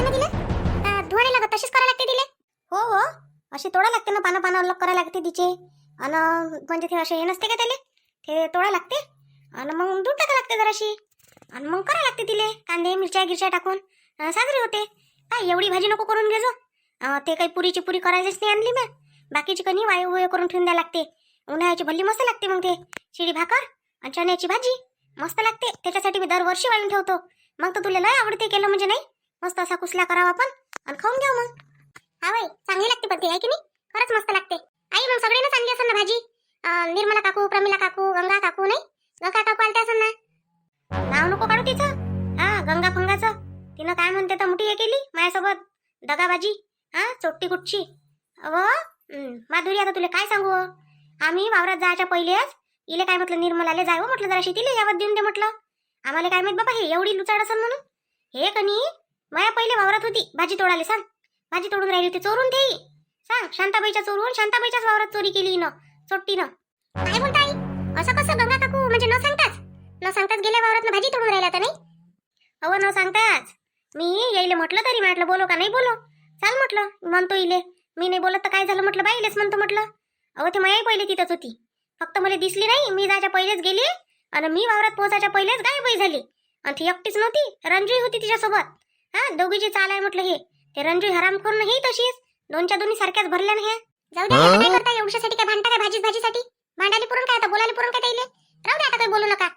लागते ना तिला? धुवा नाही लागत, तशीच करायला लागते तिले? हो हो, अशी तोडा लागते ना, पानं अलग करायला लागते तिचे. आणि म्हणजे ते असे हे नसते का त्याले, ते तोडा लागते आणि मग दूध टाका लागते जराशी आणि मग करायला लागते तिले कांदे मिरच्या गिरच्या टाकून. साजरी होते. काय एवढी भाजी नको करून घेजो. ते काही पुरीची पुरी करायचीच नाही आणली मी. बाकीची कणी वायू करून ठेवून द्यायला लागते. उन्हाळ्याची भल्ली मस्त लागते. मग ते शिडी भाकर आणि चण्याची भाजी मस्त लागते. त्याच्यासाठी मी दरवर्षी वाळून ठेवतो. मग तर तुला लय आवडते केलं म्हणजे नाही. मस्त असा कुसला करावा आपण आणि खाऊन घ्या मग. हा बाई, चांगली लागते पण ते, आहे की नाही? खरंच मस्त लागते. आई मग सगळ्यांना चांगली असेल ना भाजी? निर्मला काकू, प्रमिला काकू, गंगा काकू नाही? गंगा काकू आलते असेल ना? नाव नको काढू तिचं. गंगा फंगाचं. तिनं काय म्हणते तर मोठी हे केली माझ्यासोबत दगाबाजी. चोट्टी कुटची. माधुरी, आता तुला काय सांगू. आम्ही वावरात जायच्या पहिलेच इले काय म्हटलं, निर्मलाले जाय हो म्हटलं, जराशी तिले यावत देऊन दे म्हटलं. आम्हाला काय माहित बाबा हे एवढी लुचाड असेल म्हणून. हे कणी माया पहिले वावरात होती भाजी तोडाले. सांग, भाजी तोडून राहिली होती चोरून ते. सांग, शांताबाईच्या चोरून शांताबाईच्याच वावरात चोरी केली न चोट्टीनं. काय बोलता आई? असं कसं गंगा काकू? म्हणजे न सांगताच गेल्या वावरात भाजी तोडून राहिल्या तर नाही? अहो न सांगताच मी येईले म्हटलं, तरी म्हटलं बोलो का नाही बोलो. चाल म्हटलं म्हणतो इले. मी नाही बोलत तर काय झालं म्हटलं, बाईलेच म्हणतो म्हटलं. अहो ते मायाही पहिले तिथंच होती, फक्त मला दिसली नाही. मी जायच्या पहिलेच गेली आणि मी वावरात पोहोचायच्या पहिलेच गायबही झाली. आणि ती एकटीच नव्हती, रंजूही होती तिच्यासोबत. दोघीची चाल आहे म्हटलं हे. ते रंजू हराम करून ही तशीच दोनच्या दोन्ही सारख्याच भरल्या ना. हे जाऊ दे, आता काय करता एवढ्यासाठी? काय भांडता काय भाजीसाठी? भांडाली पुरण काय, आता बोलायला पुरण काय ताईले? राहू दे, आता काही बोलू नका.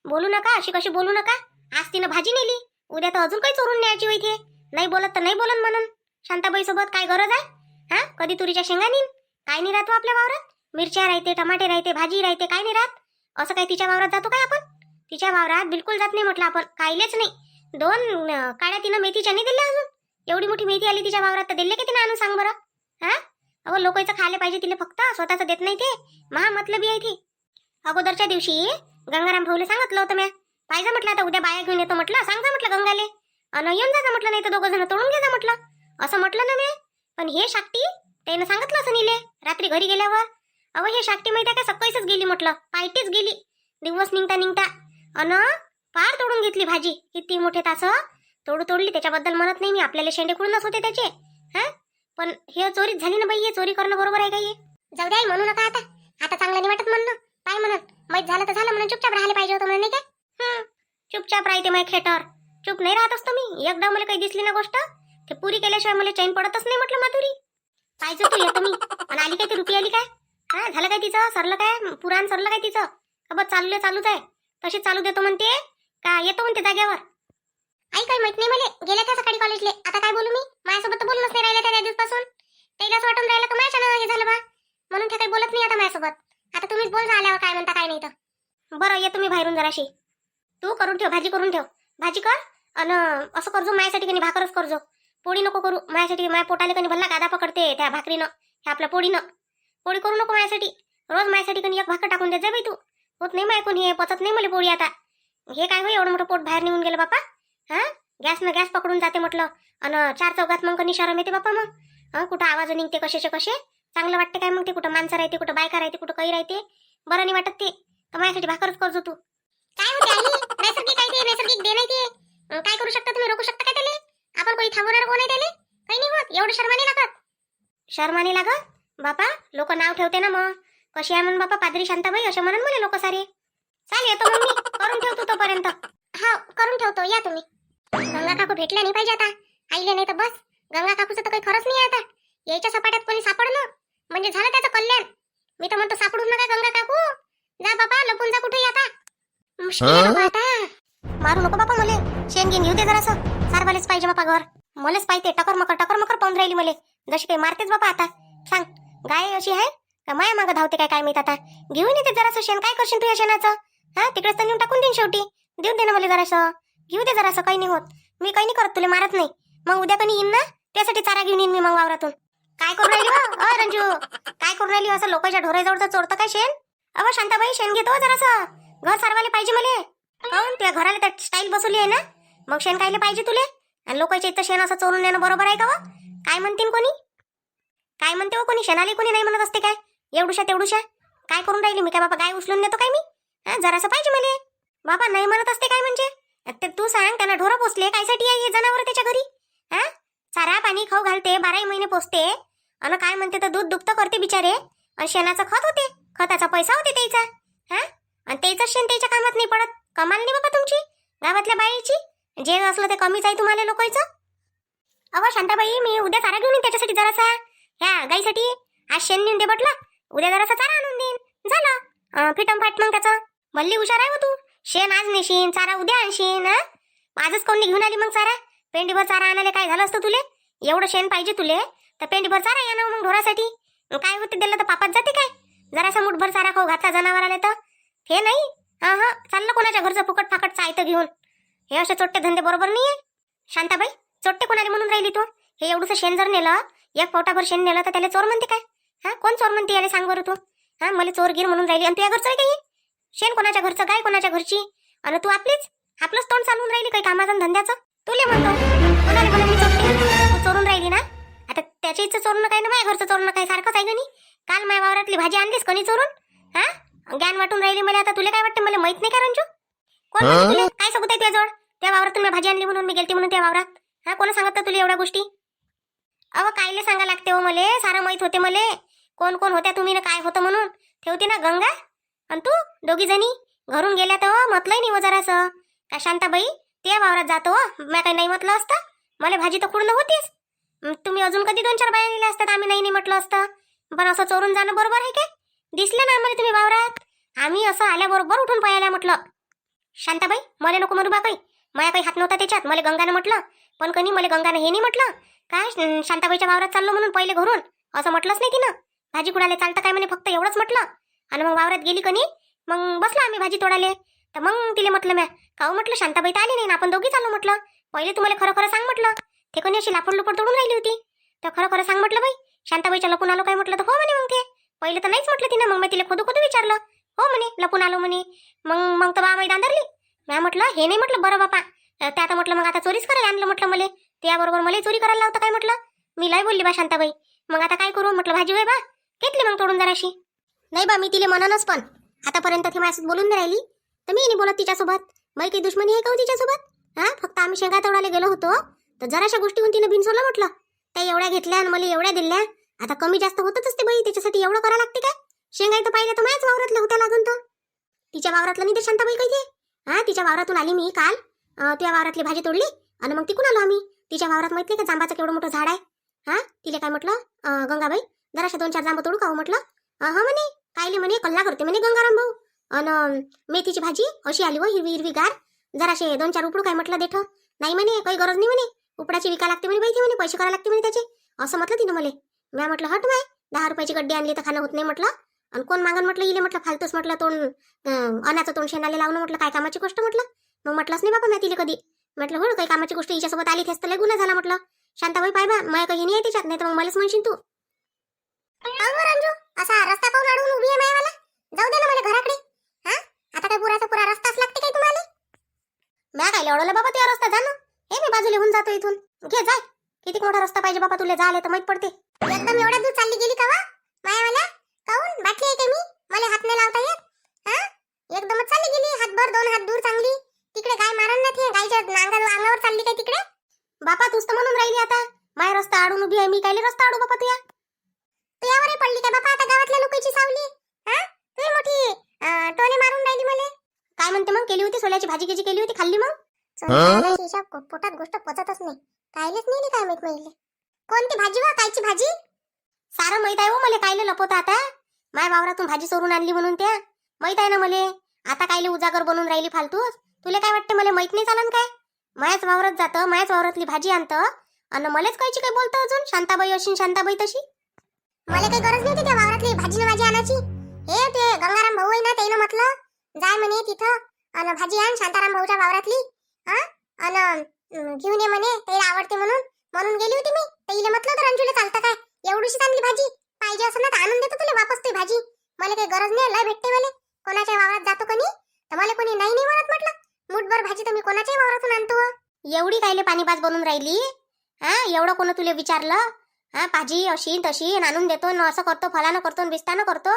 बोलू नका, अशी कशी बोलू नका. आज तिनं भाजी नेली, उद्या तर अजून काही चोरून न्यायची होती. नाही बोलत तर नाही बोलन म्हणून. शांताबाई सोबत काय गरज आहे? कधी तुरीच्या शेंगा नीन काय नाही राहतो आपल्या वावरात. मिरच्या राहते, टमाटे राहते, भाजी राहते, काय नाही राहत. असं काय तिच्या वावरात जातो काय आपण? तिच्या वावरात बिलकुल जात नाही म्हटलं आपण, कायलेच नाही. 2 काड्या तिनं मेथीच्या नाही दिल्या अजून. एवढी मोठी मेथी आली तिच्या वावरात तर दिले की तिनं आणून सांग बरं. अहो लोकांचं खायला पाहिजे तिला, फक्त स्वतःचं देत नाही ते. महामतलबी आहे ती. अगोदरच्या दिवशी गंगाराम भाऊले सांगितलं होतं मी, पाहिजे म्हटलं आता उद्या बाया घेऊन येतो म्हटलं, सांगा म्हटलं गंगाले आणि येऊन जाता म्हटलं, नाही तर 2 जण तोडून घ्या म्हटलं. असं म्हटलं ना मी. पण हे शाकटी त्यानं सांगितलं असं निले रात्री घरी गेल्यावर. अहो हे शाकटी माहिती आहे का, सकाळीच गेली म्हटलं, पायटीच गेली. दिवस निघता अन पार तोडून घेतली भाजी. किती मोठे तास तोडली. त्याच्याबद्दल म्हणत नाही मी, आपल्याला शेंडे कुडूनच होते त्याचे. पण हे चोरीच झाली ना बाई. हे चोरी करणं बरोबर आहे का? हे जाऊ दे आई, म्हणू नका आता. आता चांगलं नाही वाटत म्हणणं. काय म्हणत, माहीत झालं तर झालं म्हणून चुपचाप राहायला पाहिजे होतं म्हणून, नाही काय? चुपचाप राहते माय खेटर. चुप नाही राहत असतो मी. एकदा मला काही दिसली ना गोष्ट, ते पुरी केल्याशिवाय मला चैन पडतच नाही म्हटलं. माधुरी पाहिजे तू येतो मी. आणि आली काय ती रुपी आली काय? झालं काय तिचं? सरलं काय? पुराण सरलं काय तिचं? बस चालूच आहे. तशी चालू देतो म्हणते का येतो म्हणते जाग्यावर. आई काही माहित नाही मला. गेल्या त्या सकाळी कॉलेजले. आता काय बोलू मी? माझ्यासोबत तर बोलूनच नाही राहिलं त्या दिवसापासून. त्याला असं वाटून राहिलं का माझ्यानं हे झालं बा, म्हणून ते काही बोलत नाही आता माझ्यासोबत. आता तुम्हीच बोल झाल्यावर काय म्हणता काय नाही तर. बरं येतो मी बाहेरून जराशी. तू करून ठेव, भाजी करून ठेव. भाजी कर आणि असं करजो माझ्यासाठी कधी भाकरच करजो. पोळी नको करू माझ्यासाठी. माझ्या पोटाले कधी भल्ला गादा पकडते त्या भाकरीनं, हे आपल्या पोळीनं. पोळी करू नको माझ्यासाठी. रोज माझ्यासाठी कधी एक भाकर टाकून देत जा बाई तू. होत नाही माय कोणी, हे पचत नाही मला पोळी आता. हे काय हो एवढं मोठं पोट बाहेर निघून गेलं बापा. गॅस पकडून जाते म्हटलं. आणि 4 चौघात मग कधी शरम येते बापा. मग कुठं आवाज निघते कशाचे कसे. चांगलं वाटते काय मग ते? कुठं माणसं राहते, कुठं बायका राहते, कुठं काही राहते. बरं नाही वाटत ते. तर माझ्यासाठी भाकरच करजो तू. काय होते आई? नैसर्गिक आहे ते, नैसर्गिक दे नाही ते. काय करू शकता तुम्ही? रोखू शकता काय त्याले? आपण कोणी थांबवणार कोण आहे त्याले? काही नाही होत. एवढं शर्माने लागत. शर्माने लागत बापा? लोक नाव ठेवते ना मग. कशी आहे म्हणून बापा पादरी शांताबाई असे म्हणून मला लोक सारे. चाल येतो मग मी. करून ठेवतो तोपर्यंत. हा करून ठेवतो, या तुम्ही. गंगा काकू भेटल्या नाही पाहिजे आता आईले, नाही तर बस. गंगा काकूचं तर काही खरंच नाही आता. यायच्या सपाट्यात कोणी सापडणं म्हणजे झालं त्याचं कल्याण. मी तर म्हणतो सापडून नका गंगा काकू. जा बाबा, लपून जा कुठे आता. मुश्किल आहे बाबा आता. मारू नको बापा मले. शेण घेऊन येऊ दे जरासं. सारवालेच पाहिजे बापा घर. मलेच पाहिजे. टकर मकर पाहून राहिली मले. जशी काही मारतेच बापा आता. सांग, गाय अशी आहे का माया मागं धावते काय माहित आता. घेऊन येते जरासं शेण. काय करशील तू या शेणाचं? तिकडेच तर नेऊन टाकून देईन शेवटी. देऊन दे ना मला जरासं. घेऊ दे जरासं. काही नाही होत. मी काही नाही करत, तुला मारत नाही. मग उद्या कधी येईन ना त्यासाठी चारा घेऊन येईन मी मग वावरातून. काय करून राहिली रंजू? काय करून राहिली? असं लोकांच्या ढोराजवळचं चोरतं काय शेण? अहो शांताबाई, शेण घेतो जरासं. घर सारवाले पाहिजे मले. काऊन तुझ्या घराला त्या स्टाईल बसवली आहे ना, मग शेण कायले पाहिजे तुले? आणि लोकांच्या इथं शेण असं चोरून नेणं बरोबर आहे का? काय म्हणतील कोणी? काय म्हणते हो कोणी? शेणाले कोणी नाही म्हणत असते काय? एवढूशा तेवढूशा काय करून राहिली? मी काय बाबा गाय उचलून नेतो काय मी? जरासं पाहिजे मले. बाबा नाही म्हणत असते काय म्हणजे? ते तू सांग, त्यांना ढोरं पोचले कायसाठी आहे हे जनावर त्याच्या घरी? चारा पाणी खाऊ घालते, 12 महिने पोसते, आणि काय म्हणते तर दूध दुभतं करते बिचारे, आणि शेणाचं खत होते, खताचा पैसा होते त्याचा. हा, आणि त्याचं शेण त्याच्या कामात नाही पडत. कमाल नाही बाबा तुमची गावातल्या बाईची. जे असलं ते कमीच आहे तुम्हाला लोकांचं. अहो शांताबाई, मी उद्या चारा घेऊन येईन त्याच्यासाठी जरासा, ह्या गाईसाठी. आज शेण नेऊन दे म्हटलं, उद्या जरासा चारा आणून देईन, झालं फिटम फाट. मग त्याचं भल्ली हुशार आहे हो तू. शेण आज नेशीन, चारा उद्या आणशीन. आजच कोण घेऊन आली मग चारा? पेंडीभर चारा आणायला काय झालं असतं तुले? एवढं शेण पाहिजे तुले तर पेंडीभर चारा या ना मग ढोरासाठी. काय होते दिलं तर पापात जाते काय? जरासा मुठभर चारा खाऊ घातला जनावराला तर हे नाही. हा हा, चाललं कोणाच्या घरचं फुकट फाकट चायतं घेऊन. हे असे चोट्टे धंदे बरोबर नाहीये. शांताबाई, चोट्टे कोणाला म्हणून राहिली तू? हे एवढंसं शेण जर नेलं, एक पोटाभर शेण नेलं तर त्याला चोर म्हणते काय? हा, कोण चोर म्हणते याला सांग बरं तू? हा, मला चोरगीर म्हणून राहिली. आणि तुझ्या घरचं आहे काही शेण? कोणाच्या घरचं, गाय कोणाच्या घरची, आणि तू आपलंच तोंड चालवून राहिली काही कामाचं धंद्याचं. तुले म्हणतो कोणाला म्हणून मी चोरते? तू चोरून राहिली ना. आता त्याच्या इथं चोरणं काय ना, माझ्या घरचं चोरणं काय सारखंच आहे का नाही? काल माझ्या वावरातली भाजी आणलीस कणी चोरून? हा, ज्ञान वाटून राहिली मला. आता तुला काय वाटतं? मला माहित नाही का रंजू? कोण म्हणते तुला? काय सबूत आहे तुझ्याजवळ? त्या वावरातून मी भाजी आणली म्हणून, मी गेलती म्हणून त्या वावरात? हा, कोण सांगत तुला एवढ्या गोष्टी? अहो कायले सांगा लागते हो मले, सारं माहित होते मले. कोण कोण होत्या तुम्ही ना काय होतं म्हणून. ठेवते ना गंगा आणि तू, दोघी जणी घरून गेल्या तर म्हटलंय नाही हो जरासं. का शांताबाई त्या वावरात जातो मी काही नाही म्हटलं असतं? मला भाजी तर कुठलं होतीच. तुम्ही अजून कधी 2-4 बाया नेल्या असतात, आम्ही नाही म्हटलं असतं. पण असं चोरून जाणं बरोबर आहे काय? दिसलं ना आम्हाला तुम्ही वावरात. आम्ही असं आल्याबरोबर उठून पळायला म्हटलं. शांताबाई, मला नको म्हणू बा काही. माझ्या काही हात नव्हता त्याच्यात. मला गंगानं म्हटलं, पण कधी मला गंगानं हे नाही म्हटलं काय शांताबाईच्या वावरात चाललो म्हणून पहिले घरून. असं म्हटलंच नाही तिनं. भाजी कुडाले चालतं काय म्हणे, फक्त एवढंच म्हटलं. आणि मग वावरात गेली कनी, मग बसलो आम्ही भाजी तोडाले. तर मग तिला म्हटलं म्या, काऊ म्हटलं शांताबाई तर आली नाही ना, आपण दोघी चाललो म्हटलं. पहिले तुम्हाला खरं खरं सांग म्हटलं. ते कोणी अशी लापड लुपड तोडून राहिली होती. तर खरं खरं सांग म्हटलं बाई, शांताबाईच्या लपून आलो काय म्हटलं. तर हो म्हणे. मग ते पहिले तर नाहीच म्हटलं तिनं. मग मी तिला खोदू विचारलं, हो म्हणे लपून आलो म्हणे. मग तर बा माई दांदरली. म्या म्हटलं हे नाही म्हटलं बरं बापा. त्या आता म्हटलं मग आता चोरीच करायला आणलं म्हटलं मला. त्याबरोबर मला चोरी करायला लावतं काय म्हटलं. मी लय बोलली बा शांताबाई. मग आता काय करू म्हटलं, भाजी होय बा घेतली मग तोडून जराशी. नाही बा, मी तिला म्हणूनच, पण आतापर्यंत ती माझ्यासोबत बोलून नाही राहिली तर मी नाही बोलत तिच्यासोबत. बाई काही दुश्मनी आहे का हो तिच्यासोबत? हा, फक्त आम्ही शेंगा तोडायला गेलो होतो तर जराशा गोष्टीहून तिने बिनसोडलं म्हटलं. त्या एवढ्या घेतल्या आणि मला एवढ्या दिल्या. आता कमी जास्त होतच असते बाई, त्याच्यासाठी एवढं करायला लागते काय? शेंगा तर पाहिलं तर माझ्याच वावरातल्या होत्या लागून तर. तिच्या वावरातलं नाही ते शांताबाई काही ते. हा, तिच्या वावरातून आली मी काल. त्या वावरातली भाजी तोडली आणि मग तिकून आलो आम्ही. तिच्या वावरात माहित नाही का जांबाचं केवढं मोठं झाड आहे. हा, तिला काय म्हटलं, गंगाबाई जराशा 2-4 जांब तोडू का हो म्हटलं. हा म्हणे, कायले म्हणे कल्ला करते म्हणे गंगाराम भाऊ. अन मेथीची भाजी अशी आली हो, हिरवी हिरवी गार. जराशे 2-4 उपडू काय म्हटलं देठ. नाही म्हणे, काही गरज नाही म्हणे, उपडाची विका लागते म्हणे बाई, ते म्हणे पैसे करायला लागते म्हणे त्याचे. असं म्हटलं तिनं मला. म्या म्हटलं हट माय, 10 रुपयाची गड्डी आणली तर खाणं होत नाही म्हटलं. आणि कोण मागन म्हटलं इले म्हटलं फालतूच म्हटलं तोंड, अनाचं तोंड शेणाले लावणं म्हटलं काय कामाची गोष्ट म्हटलं. मग म्हटलंच नाही बाबा मी तिला कधी. म्हटलं हो काही कामाची गोष्ट हिच्यासोबत आली तेच तर लय गुन्हा झाला म्हटलं. शांताबाई पाय बा, मला काही नाही त्याच्यात, नाही तर मग मलाच म्हणशील तू. रंजू, असा रस्ता पाहून अडवून उभी आहे मायावाला. जाऊ दे ना मला घराकडे. हा, आता काय पुराचा पुरा रस्ताच लागते काय तुम्हाला? म्या काय लवडलं बाबा त्या रस्ता जा ना. हे मी बाजूला होऊन जातो इथून. घे जाय. किती मोठा रस्ता पाहिजे बाबा तुला, जाले तर माहित पडते. एकदम एवढा दूर चालली गेली का वा मायावाला? काऊन बाटली आहे का मी? मला हात नाही लावता येत? हा, एकदमच चालली गेली, हातभर 2 हात दूर चांगली. तिकडे गाय मारण ना ती गायच्या अंगावर चालली काय तिकडे? बापा तूच तर म्हणून राहिली आता माय रस्ता आडून उभी आहे. मी कायले रस्ता आडू बापा तुया? तुझ्यावर पडली का बापा आता गावातल्या लोकांची सावली? हा, तू मोठी टोने मारून राहिली मला. काय म्हणते मग, केली होती सोल्याची भाजी केजी केली होती, खाल्ली मग? हिशोब पोटात गोष्ट पचतच नाही. कायलेच नाही काय माहित माहिले. कोणती भाजी वा, कायची भाजी? सारं माहित आहे हो मला, कायले लपवता आता. माय वावरातून भाजी चोरून आणली म्हणून त्या माहित आहे ना मले. आता कायले उजागर बनवून राहिली फालतू. तुला काय वाटतं मला माहित नाही चालन काय? मायाच वावरात जातं, मायाच वावरातली भाजी आणतं आणि मलाच कायची काय बोलतं अजून. शांताबाई अशी शांताबाई तशी. मला काही गरज नव्हती त्या वावरातली भाजी ना भाजी आणायची. हे ते गंगाराम भाऊ आहे ना, त्यानं म्हटलं जाय म्हणे तिथं आणि भाजी आण शांताराम भाऊच्या वावरातली. हा, आणि घेऊन ये म्हणे, त्याला आवडते म्हणून. म्हणून गेली होती मी. त्याला म्हटलं तर रंजूला चालतं काय, एवढीशी चांगली भाजी पाहिजे असं ना तर आणून देतो तुला वापस ती भाजी. मला काही गरज नाही, लय भेटते मला. कोणाच्या वावरात जातो कनी तर मला कोणी नाही नाही म्हणत म्हटलं. मुठभर भाजी तर मी कोणाच्याही वावरातून आणतो. एवढी कायले पाणीबाज बनून राहिली? हा, एवढं कोण तुला विचारलं? हा, भाजी अशी तशी आणून देतो न असं करतो, फलानं करतो न बिस्तानं करतो.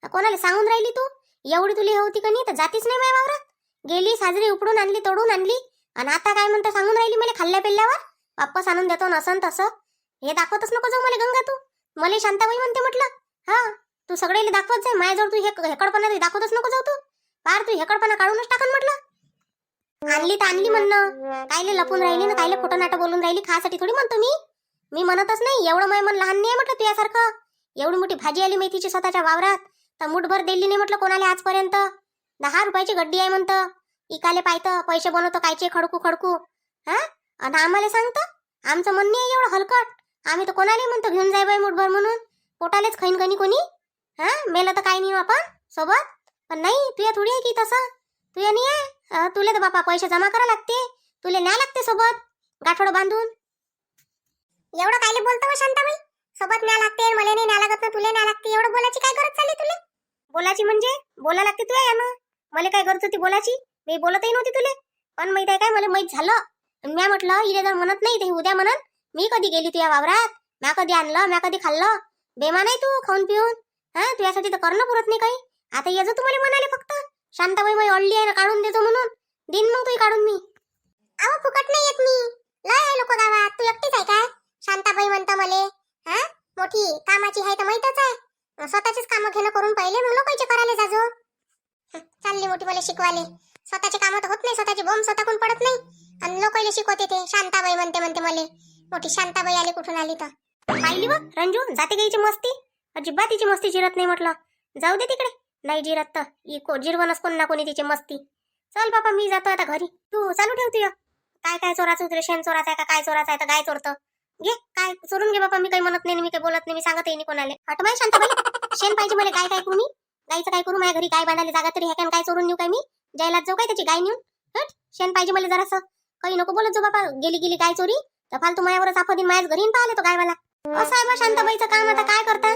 कोणाला सांगून राहिली तू? एवढी तुला होती का नाही तर जातीच नाही माझ्या वावरात. गेली साजरी उपडून आणली, तोडून आणली आणि आता काय म्हणता सांगून राहिली मला खाल्ल्या पेल्ल्यावर. वापस आणून देतो नसन तसं हे दाखवतच नको जाऊ मला गंगा तू. मला शांताबाई म्हणते म्हटलं. हा तू सगळेले दाखवत जाय माझ्याजवळ. तू हेकडपणा दाखवतच नको जाऊ तू. पार तू हेकडपणा काढूनच टाकन म्हटलं. आणली तर आणली म्हणणं. कायले लपून राहिली ना कायले खोटं नाटं बोलून राहिली. खासाठी थोडी म्हणतो मी म्हणतच नाही. एवढं माय मन लहान नाही म्हटलं तुझ्यासारखं. एवढी मोठी भाजी आली मेथीची स्वतःच्या वावरात तर मुठभर दिली नाही म्हटलं कोणाला आजपर्यंत. 10 रुपयाची गड्डी आहे म्हणतं. इकाले पायतं पैसे बनवतो कायचे खडकू खडकू. हा आणि आम्हाला सांगतं आमचं म्हणणे आहे एवढं हलकट. आम्ही तर कोणालाही म्हणतो घेऊन जाय बाई मुठभर म्हणून. पोटालेच खाईन कणी कोणी. हा मेलं तर काही नाही आपण सोबत. पण नाही तुया थोडी आहे की तसं. तुया नाही आहे. तुले तर बापा पैसे जमा करा लागते. तुले न्या लागते सोबत गाठोडं बांधून. एवढं कायले बोलतो मग शांताबाई. सोबत न्या लागते मला नाही न्या लागत ना तुले न्या लागते. एवढं बोलायची काय गरज चालली तुले. बोलायची म्हणजे बोला लागते तुया यानं. मला काय गरज होती बोलायची. मी बोलतही नव्हती तुले. पण माहित आहे काय मला माहित झालं. म्या म्हटलं इले जर म्हणत नाही ते उद्या म्हणन मी कधी गेली तुझ्या वावरात. म्या कधी आणलं म्या कधी खाल्लं. बेमान आहे तू खाऊन पिऊन. हा तुझ्यासाठी तर करणं पुरत नाही काही. आता ये जो तुम्हाला म्हणाले फक्त शांताबाई मी अडली आहे ना काढून देतो म्हणून. दिन मग तुही काढून मी. अहो फुकट नाही येत मी. लय आहे लोक गावात. तू एकटीच आहे काय. शांताबाई म्हणतं मले. हा मोठी कामाची आहे तर माहीतच आहे. स्वतःचीच कामं घेणं करून पहिले मग लोकांचे करायला जाजो. चालली मोठी मला शिकवाले. स्वतःचे कामं तर होत नाही. स्वतःची बॉम्ब स्वतःकडून पडत नाही आणि लोकांना शिकवते ते. शांताबाई म्हणते मले. मोठी शांताबाई आली कुठून आली तर. पाहिली व रंजू जाते गाईची मस्ती. अजिबात तिची मस्ती जिरत नाही म्हटलं. जाऊ दे तिकडे. नाही जिरत तर जिरवणच कोण ना कोणी तिची मस्ती. चल बापा मी जातो आता घरी. तू चालू ठेव तुझं. काय चोराचं तुला शेण चोराचं आहे का काय चोराचं आहे तर गाय चोरतं. घे काय चोरून घे बापा. मी काही म्हणत नाही मी काही बोलत नाही. मी सांगतही नाही कोणाला. हट माय शांताबाई शेण पाहिजे मला. काय करू मी. गायचं काय करू. माझ्या घरी गाय बांधायला जागा तरी ह्या काय चोरून नेऊ काय मी. जायलाच जाऊ काय त्याची गाय नेऊन. हट शेण पाहिजे मला जरासं. काही नको बोलत जाऊ बापा. गेली गाय चोरी तर फालतू मायावरच आफा माझ्याच घरी पाहिले तो गायवाला. असं आहे बा शांताबाईचं काम. आता काय करता.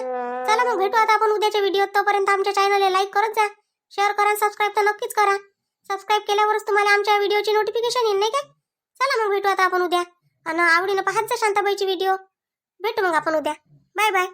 चला मग भेटू आता आपण उद्याच्या व्हिडिओत. तोपर्यंत आमच्या चॅनलला लाईक करत जा. शेअर करा सबस्क्राईब तर नक्कीच करा. सबस्क्राईब केल्यावरच तुम्हाला आमच्या व्हिडिओची नोटिफिकेशन येईल नाही काय. चला मग भेटू आता आपण उद्या. आणि आवडीनं पाहत जा शांताबाईची व्हिडिओ. भेटू मग आपण उद्या. Bye bye.